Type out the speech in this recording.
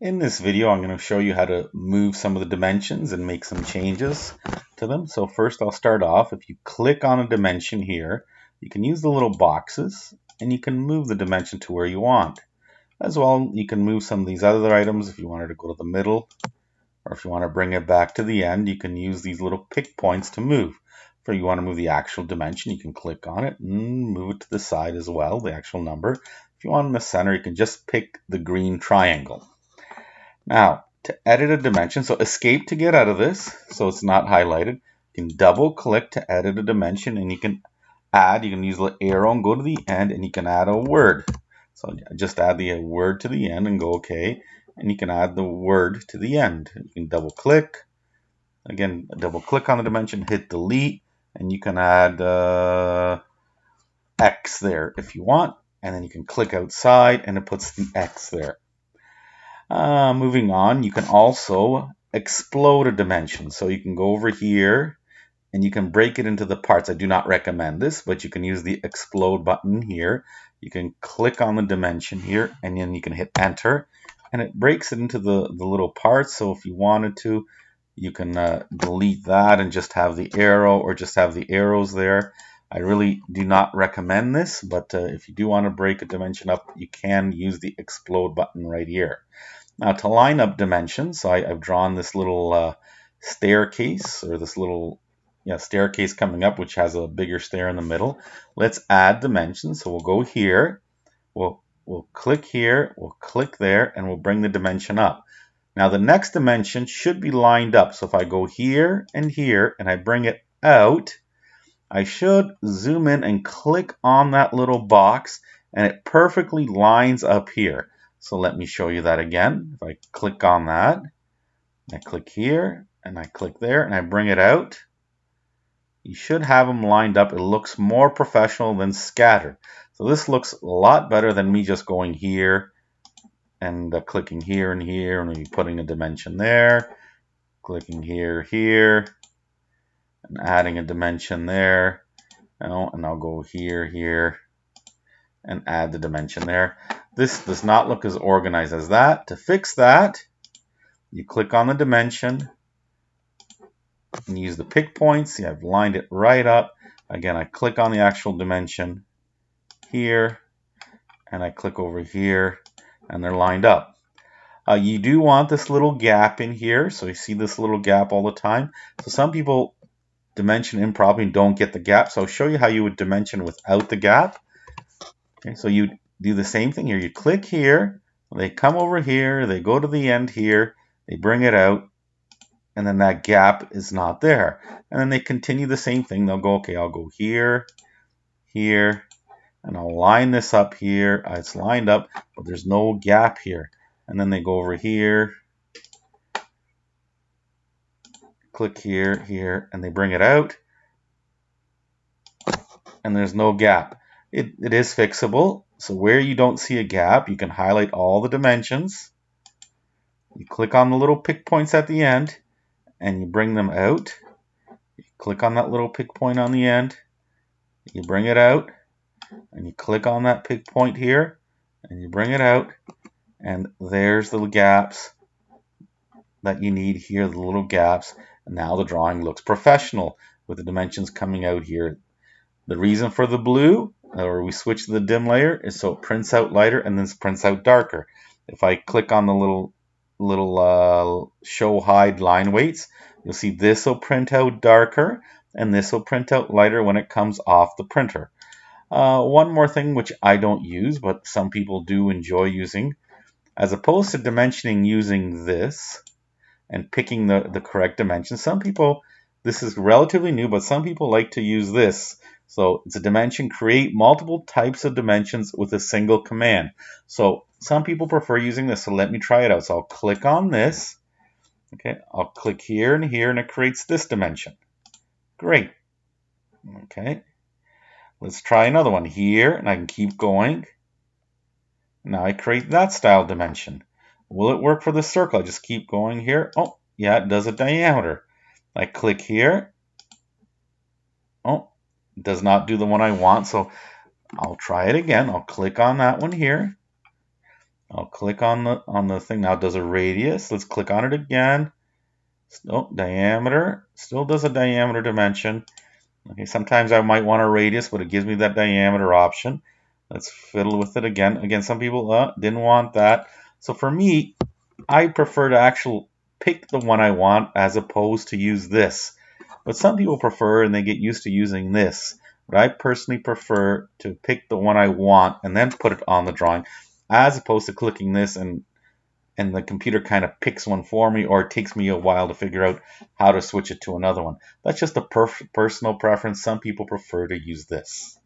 In this video, I'm going to show you how to move some of the dimensions and make some changes to them. So first I'll start off. If you click on a dimension here, you can use the little boxes and you can move the dimension to where you want. As well, you can move some of these other items if you wanted to go to the middle, or if you want to bring it back to the end, you can use these little pick points to move. If you want to move the actual dimension, you can click on it and move it to the side as well, the actual number. If you want in the center, you can just pick the green triangle. Now, to edit a dimension, so escape to get out of this, so it's not highlighted. You can double click to edit a dimension, and you can use the arrow and go to the end, and you can add a word. So just add the word to the end and go OK, and you can add the word to the end. You can double click, again, double click on the dimension, hit delete, and you can add X there if you want, and then you can click outside and it puts the X there. Moving on, you can also explode a dimension. So you can go over here and you can break it into the parts. I do not recommend this, but you can use the explode button here. You can click on the dimension here and then you can hit enter and it breaks it into the little parts. So if you wanted to, you can delete that and just have the arrow or just have the arrows there. I really do not recommend this, but if you do want to break a dimension up, you can use the explode button right here. Now to line up dimensions, so I've drawn this little staircase, or this little staircase coming up, which has a bigger stair in the middle. Let's add dimensions. So we'll go here, we'll click here, we'll click there, and we'll bring the dimension up. Now the next dimension should be lined up. So if I go here and I bring it out, I should zoom in and click on that little box, and it perfectly lines up here. So let me show you that again. If I click on that, I click here, and I click there, and I bring it out, you should have them lined up. It looks more professional than scattered. So this looks a lot better than me just going here and clicking here and here, and maybe putting a dimension there, clicking here, and adding a dimension there, and I'll go here, and add the dimension there. This does not look as organized as that. To fix that, you click on the dimension and use the pick points. See, I've lined it right up. Again, I click on the actual dimension here, and I click over here, and they're lined up. You do want this little gap in here, so you see this little gap all the time. So some people dimension improperly and don't get the gap, so I'll show you how you would dimension without the gap. Okay, so you do the same thing here. You click here, they come over here, they go to the end here, they bring it out, and then that gap is not there. And then they continue the same thing. They'll go, okay, I'll go here, and I'll line this up here. It's lined up, but there's no gap here. And then they go over here, click here, and they bring it out, and there's no gap. It is fixable. So where you don't see a gap, you can highlight all the dimensions. You click on the little pick points at the end, and you bring them out. You click on that little pick point on the end, you bring it out, and you click on that pick point here, and you bring it out, and there's the gaps that you need here, the little gaps. And now the drawing looks professional with the dimensions coming out here. The reason for the blue, or we switch to the dim layer, is so it prints out lighter and then prints out darker. If I click on the little show hide line weights, you'll see this will print out darker and this will print out lighter when it comes off the printer. One more thing which I don't use, but some people do enjoy using, as opposed to dimensioning using this and picking the correct dimension. Some people, this is relatively new, but some people like to use this. So it's a dimension, create multiple types of dimensions with a single command. So some people prefer using this, so let me try it out. So I'll click on this. Okay, I'll click here, and it creates this dimension. Great. Okay, let's try another one here, and I can keep going. Now I create that style dimension. Will it work for the circle? I just keep going here. Oh, yeah, it does a diameter. I click here. Oh, it does not do the one I want, so I'll try it again. I'll click on that one here. I'll click on the thing. Now it does a radius. Let's click on it again. Oh, diameter. Still does a diameter dimension. Okay, sometimes I might want a radius, but it gives me that diameter option. Let's fiddle with it again. Again, some people didn't want that. So for me, I prefer to actually pick the one I want as opposed to use this. But some people prefer and they get used to using this. But I personally prefer to pick the one I want and then put it on the drawing as opposed to clicking this and the computer kind of picks one for me, or it takes me a while to figure out how to switch it to another one. That's just a personal preference. Some people prefer to use this.